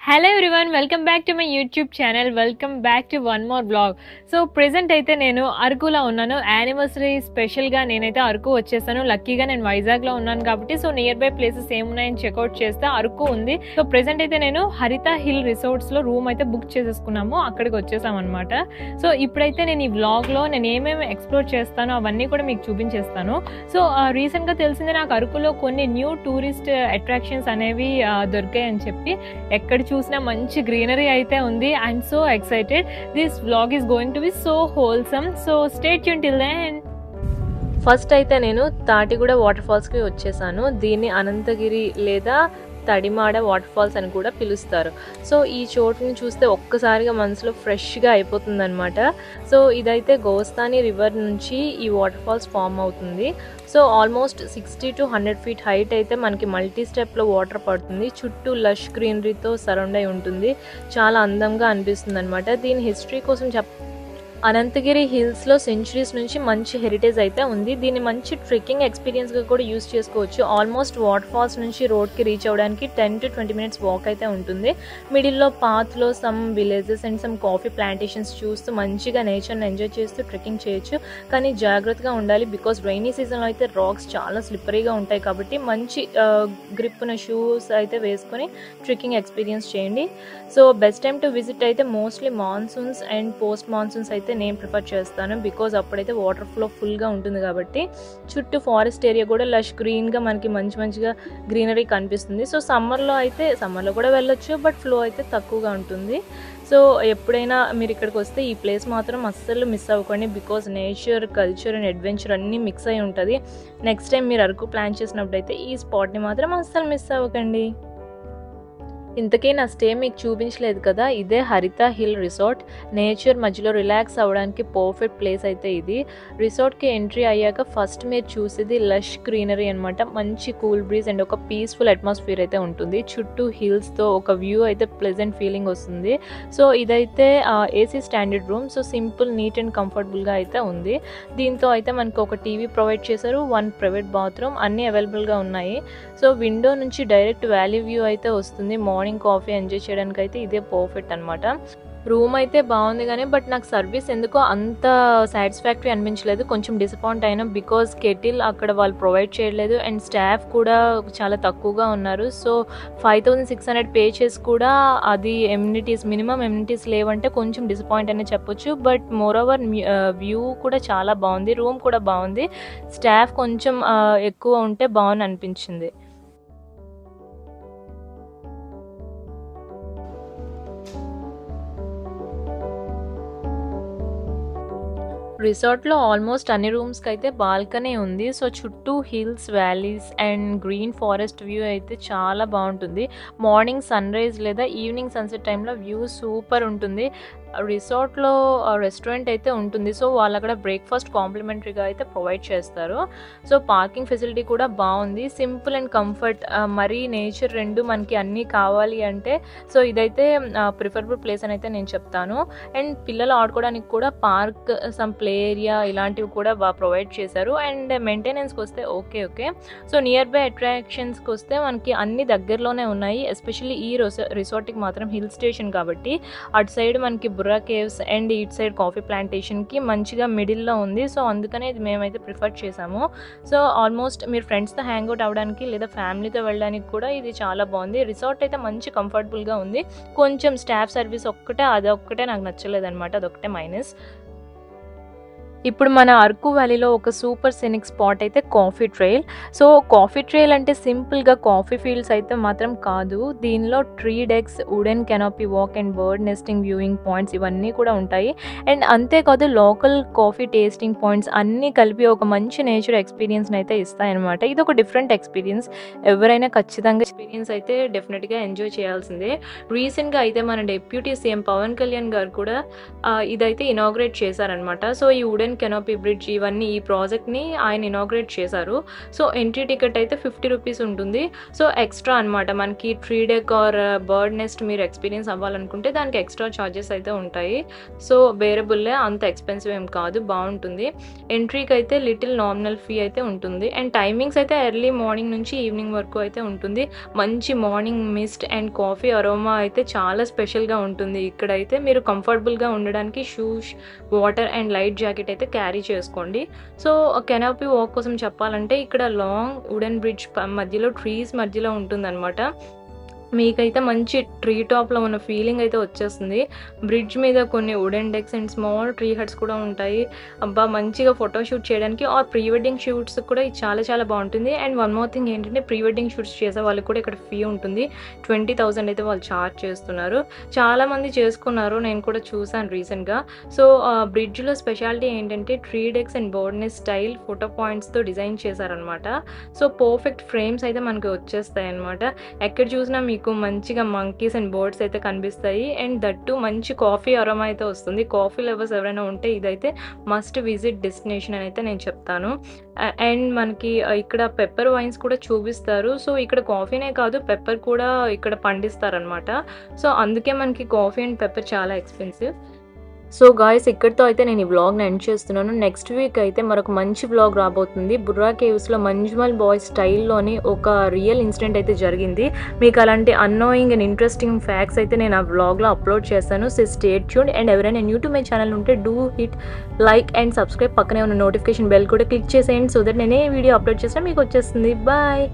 Hello everyone, welcome back to my YouTube channel. Welcome back to one more blog. So present అయితే నేను అరకులో ఉన్నాను. Anniversary స్పెషల్గా నేనైతే అరకు వచ్చేసాను. లక్కీగా నేను వైజాగ్లో ఉన్నాను కాబట్టి సో నియర్ బై ప్లేసెస్ ఏమున్నాయని చెక్అవుట్ చేస్తే అరకు ఉంది. సో ప్రెజెంట్ అయితే నేను హరిత హిల్ రిసార్ట్స్లో రూమ్ అయితే బుక్ చేసేసుకున్నాము. అక్కడికి వచ్చేసాం అనమాట. సో ఇప్పుడైతే నేను ఈ వ్లాగ్లో నేను ఏమేమి ఎక్స్ప్లోర్ చేస్తానో అవన్నీ కూడా మీకు చూపించేస్తాను. సో రీసెంట్గా తెలిసిందే నాకు అరకులో కొన్ని న్యూ టూరిస్ట్ అట్రాక్షన్స్ అనేవి దొరికాయని చెప్పి ఎక్కడ చూసినా మంచి గ్రీనరీ అయితే ఉంది. I'm so excited. This vlog is going to be so wholesome. So stay tune till then. First అయితే నేను తాటిగూడ వాటర్ ఫాల్స్కి వచ్చేసాను. దీన్ని అనంతగిరి లేదా తడిమాడ వాటర్ ఫాల్స్ అని కూడా పిలుస్తారు. సో ఈ చోటుని చూస్తే ఒక్కసారిగా మనసులో ఫ్రెష్గా అయిపోతుంది అనమాట. సో ఇదైతే గోస్తాని రివర్ నుంచి ఈ వాటర్ ఫాల్స్ ఫామ్ అవుతుంది. So almost 60 to 100 feet height అయితే మనకి మల్టీ స్టెప్లో వాటర్ పడుతుంది. చుట్టూ లష్ గ్రీనరీతో సరౌండ్ అయి ఉంటుంది. చాలా అందంగా అనిపిస్తుంది అనమాట. దీని హిస్టరీ కోసం అనంతగిరి హిల్స్లో సెంచురీస్ నుంచి మంచి హెరిటేజ్ అయితే ఉంది. దీన్ని మంచి ట్రెక్కింగ్ ఎక్స్పీరియన్స్గా కూడా యూస్ చేసుకోవచ్చు. ఆల్మోస్ట్ వాటర్ ఫాల్స్ నుంచి రోడ్కి రీచ్ అవ్వడానికి 10 to 20 minutes వాక్ అయితే ఉంటుంది. మిడిల్లో పాత్లో some villages and some coffee plantations చూస్తూ మంచిగా నేచర్ని ఎంజాయ్ చేస్తూ ట్రెక్కింగ్ చేయొచ్చు. కానీ జాగ్రత్తగా ఉండాలి, బికాస్ రైనీ సీజన్లో అయితే రాక్స్ చాలా స్లిప్పరీగా ఉంటాయి కాబట్టి మంచి గ్రిప్ ఉన్న షూస్ అయితే వేసుకొని ట్రెక్కింగ్ ఎక్స్పీరియన్స్ చేయండి. So best time to visit అయితే mostly monsoons and post monsoons అయితే నేను ప్రిఫర్ చేస్తాను, బికాజ్ అప్పుడైతే వాటర్ ఫ్లో ఫుల్గా ఉంటుంది కాబట్టి చుట్టూ ఫారెస్ట్ ఏరియా కూడా లష్ గ్రీన్గా మనకి మంచిగా గ్రీనరీ కనిపిస్తుంది. సో సమ్మర్లో కూడా వెళ్ళొచ్చు, బట్ ఫ్లో అయితే తక్కువగా ఉంటుంది. సో ఎప్పుడైనా మీరు ఇక్కడికి వస్తే ఈ ప్లేస్ మాత్రం అస్సలు మిస్ అవ్వకండి, because nature, culture and adventure అన్నీ మిక్స్ అయి ఉంటుంది. నెక్స్ట్ టైం మీరు అరకు ప్లాన్ చేసినప్పుడు అయితే ఈ స్పాట్ని మాత్రం అస్సలు మిస్ అవ్వకండి. ఇంతకీ నా స్టే మీకు చూపించలేదు కదా, ఇదే హరిత హిల్ రిసార్ట్. నేచర్ మధ్యలో రిలాక్స్ అవ్వడానికి పర్ఫెక్ట్ ప్లేస్ అయితే ఇది. రిసార్ట్కి ఎంట్రీ అయ్యాక ఫస్ట్ మీరు చూసేది లష్ గ్రీనరీ అనమాట. మంచి కూల్ బ్రీజ్ అండ్ ఒక పీస్ఫుల్ అట్మాస్ఫియర్ అయితే ఉంటుంది. చుట్టూ హిల్స్తో ఒక వ్యూ అయితే ప్లెజెంట్ ఫీలింగ్ వస్తుంది. సో ఇదైతే AC standard room. So simple, neat and కంఫర్టబుల్గా అయితే ఉంది. దీంతో అయితే మనకు ఒక టీవీ ప్రొవైడ్ చేశారు, 1 ప్రైవేట్ బాత్రూమ్ అన్నీ అవైలబుల్గా ఉన్నాయి. సో విండో నుంచి డైరెక్ట్ వ్యాలీ వ్యూ అయితే వస్తుంది. మార్నింగ్ కాఫీ ఎంజాయ్ చేయడానికి అయితే ఇదే పర్ఫెక్ట్ అనమాట. రూమ్ అయితే బాగుంది కానీ బట్ నాకు సర్వీస్ ఎందుకో అంత సాటిస్ఫాక్టరీ అనిపించలేదు. కొంచెం డిసప్పాయింట్ అయినా, బికాజ్ కెటిల్ అక్కడ వాళ్ళు ప్రొవైడ్ చేయలేదు అండ్ స్టాఫ్ కూడా చాలా తక్కువగా ఉన్నారు. సో 5600 పే చేసి కూడా అది మినిమం ఎమ్యూనిటీస్ లేవంటే కొంచెం డిసప్పాయింట్ అనే చెప్పొచ్చు. బట్ మోర్ ఓవర్ వ్యూ కూడా చాలా బాగుంది, రూమ్ కూడా బాగుంది. స్టాఫ్ కొంచెం ఎక్కువ ఉంటే బాగుంది అనిపించింది. రిసార్ట్లో ఆల్మోస్ట్ అన్ని రూమ్స్కి అయితే బాల్కనీ ఉంది. సో చుట్టూ hills, valleys and green forest view అయితే చాలా బాగుంటుంది. మార్నింగ్ సన్ రైజ్ లేదా ఈవినింగ్ సన్సెట్ టైంలో వ్యూ సూపర్ ఉంటుంది. రిసార్ట్లో రెస్టారెంట్ అయితే ఉంటుంది. సో వాళ్ళు అక్కడ బ్రేక్ఫాస్ట్ కాంప్లిమెంటరీగా అయితే ప్రొవైడ్ చేస్తారు. సో పార్కింగ్ ఫెసిలిటీ కూడా బాగుంది. సింపుల్ అండ్ కంఫర్ట్, మరీ నేచర్ రెండు మనకి అన్నీ కావాలి అంటే సో ఇదైతే ప్రిఫరబుల్ ప్లేస్ అని అయితే నేను చెప్తాను. అండ్ పిల్లలు ఆడుకోవడానికి కూడా పార్క్, సమ్ ప్లే ఏరియా ఇలాంటివి కూడా బాగా ప్రొవైడ్ చేశారు. అండ్ మెయింటెనెన్స్కి వస్తే ఓకే. సో నియర్ బై అట్రాక్షన్స్కి వస్తే మనకి అన్ని దగ్గరలోనే ఉన్నాయి. ఎస్పెషల్లీ ఈ రిసార్ట్కి మాత్రం హిల్ స్టేషన్ కాబట్టి అటు సైడ్ మనకి బుర్రా కేవ్స్ అండ్ ఇట్ సైడ్ కాఫీ ప్లాంటేషన్కి మంచిగా మిడిల్లో ఉంది. సో అందుకనే ఇది మేమైతే ప్రిఫర్ చేసాము. సో ఆల్మోస్ట్ మీరు ఫ్రెండ్స్తో హ్యాంగ్ అవుట్ అవ్వడానికి లేదా ఫ్యామిలీతో వెళ్ళడానికి కూడా ఇది చాలా బాగుంది. రిసార్ట్ అయితే మంచి కంఫర్టబుల్గా ఉంది. కొంచెం స్టాఫ్ సర్వీస్ అదొక్కటే నాకు నచ్చలేదన్నమాట, అదొక్కటే మైనస్. ఇప్పుడు మన అరకు వ్యాలీలో ఒక సూపర్ సినిక్ స్పాట్ అయితే coffee trail. So coffee trail అంటే సింపుల్గా కాఫీ ఫీల్డ్స్ అయితే మాత్రం కాదు. దీనిలో tree decks, wooden canopy walk and bird nesting viewing points ఇవన్నీ కూడా ఉంటాయి. అండ్ అంతేకాదు లోకల్ కాఫీ టేస్టింగ్ పాయింట్స్ అన్నీ కలిపి ఒక మంచి నేచర్ ఎక్స్పీరియన్స్ని అయితే ఇస్తాయన్నమాట. ఇది ఒక డిఫరెంట్ ఎక్స్పీరియన్స్. ఎవరైనా ఖచ్చితంగా ఎక్స్పీరియన్స్ అయితే డెఫినెట్గా ఎంజాయ్ చేయాల్సిందే. రీసెంట్గా అయితే మన డిప్యూటీ సీఎం పవన్ కళ్యాణ్ గారు కూడా ఇదైతే ఇనాగ్రేట్ చేశారనమాట. సో ఈ వుడెన్ వుడెన్ కెనోపీ బ్రిడ్జ్ ఇవన్నీ ఈ ప్రాజెక్ట్ని ఆయన ఇనాగ్రేట్ చేశారు. సో ఎంట్రీ టికెట్ అయితే 50 రూపీస్ ఉంటుంది. సో ఎక్స్ట్రా అనమాట, మనకి tree deck or bird nest మీరు ఎక్స్పీరియన్స్ అవ్వాలనుకుంటే దానికి ఎక్స్ట్రా ఛార్జెస్ అయితే ఉంటాయి. సో బేరబుల్లే, అంత ఎక్స్పెన్సివ్ ఏం కాదు, బాగుంటుంది. ఎంట్రీకి అయితే లిటిల్ నామినల్ ఫీ అయితే ఉంటుంది. అండ్ టైమింగ్స్ అయితే ఎర్లీ మార్నింగ్ నుంచి ఈవినింగ్ వరకు అయితే ఉంటుంది. మంచి morning mist and coffee aroma అయితే చాలా స్పెషల్గా ఉంటుంది. ఇక్కడైతే మీరు కంఫర్టబుల్గా ఉండడానికి shoes, water and light jacket అయితే క్యారీ చేసుకోండి. సో కెనోపీ వాక్ కోసం చెప్పాలంటే ఇక్కడ లాంగ్ వుడెన్ బ్రిడ్జ్ మధ్యలో ట్రీస్ మధ్యలో ఉంటుందన్నమాట. మీకైతే మంచి ట్రీ టాప్లో ఉన్న ఫీలింగ్ అయితే వచ్చేస్తుంది. బ్రిడ్జ్ మీద కొన్ని wooden decks and small tree huts కూడా ఉంటాయి. అబ్బా మంచిగా ఫోటోషూట్ చేయడానికి ఆర్ ప్రీ వెడ్డింగ్ షూట్స్ కూడా ఇది చాలా చాలా బాగుంటుంది. అండ్ వన్ మోర్ థింగ్ ఏంటంటే ప్రీ వెడ్డింగ్ షూట్స్ చేసే వాళ్ళకి కూడా ఇక్కడ ఫీ ఉంటుంది. 20,000 అయితే వాళ్ళు ఛార్జ్ చేస్తున్నారు. చాలామంది చేసుకున్నారు, నేను కూడా చూసాను రీసెంట్గా. సో బ్రిడ్జ్లో స్పెషాలిటీ ఏంటంటే ట్రీ డెక్స్ అండ్ బోర్డ్నెస్ స్టైల్ ఫోటో పాయింట్స్తో డిజైన్ చేశారనమాట. సో పర్ఫెక్ట్ ఫ్రేమ్స్ అయితే మనకి వచ్చేస్తాయి అనమాట. ఎక్కడ చూసినా మీకు మంచిగా మంకీస్ అండ్ బర్డ్స్ అయితే కనిపిస్తాయి. అండ్ దట్టు మంచి కాఫీ అరోమా అయితే వస్తుంది. కాఫీ లవర్స్ ఎవరైనా ఉంటే ఇదైతే మస్ట్ విజిట్ డెస్టినేషన్ అని అయితే నేను చెప్తాను. అండ్ మనకి ఇక్కడ పెప్పర్ వైన్స్ కూడా చూపిస్తారు. సో ఇక్కడ కాఫీనే కాదు, పెప్పర్ కూడా ఇక్కడ పండిస్తారనమాట. సో అందుకే మనకి కాఫీ అండ్ పెప్పర్ చాలా ఎక్స్పెన్సివ్. సో గాయస్, ఇక్కడితో అయితే నేను ఈ వ్లాగ్ని ఎండ్ చేస్తున్నాను. నెక్స్ట్ వీక్ అయితే మరొక మంచి వ్లాగ్ రాబోతుంది. బుర్రా కేవ్స్లో మంజుమల్ బాయ్స్ స్టైల్లోని ఒక రియల్ ఇన్సిడెంట్ అయితే జరిగింది. మీకు అలాంటి అన్నోయింగ్ అండ్ ఇంట్రెస్టింగ్ ఫ్యాక్ట్స్ అయితే నేను ఆ వ్లాగ్లో అప్లోడ్ చేస్తాను. So stay tuned. అండ్ ఎవరైనా న్యూ టు మై ఛానల్ ఉంటే do hit like and subscribe, పక్కనే ఉన్న నోటిఫికేషన్ బెల్ కూడా క్లిక్ చేసేయండి. సో దట్ నేనే వీడియో అప్లోడ్ చేసినా మీకు వచ్చేస్తుంది. బాయ్.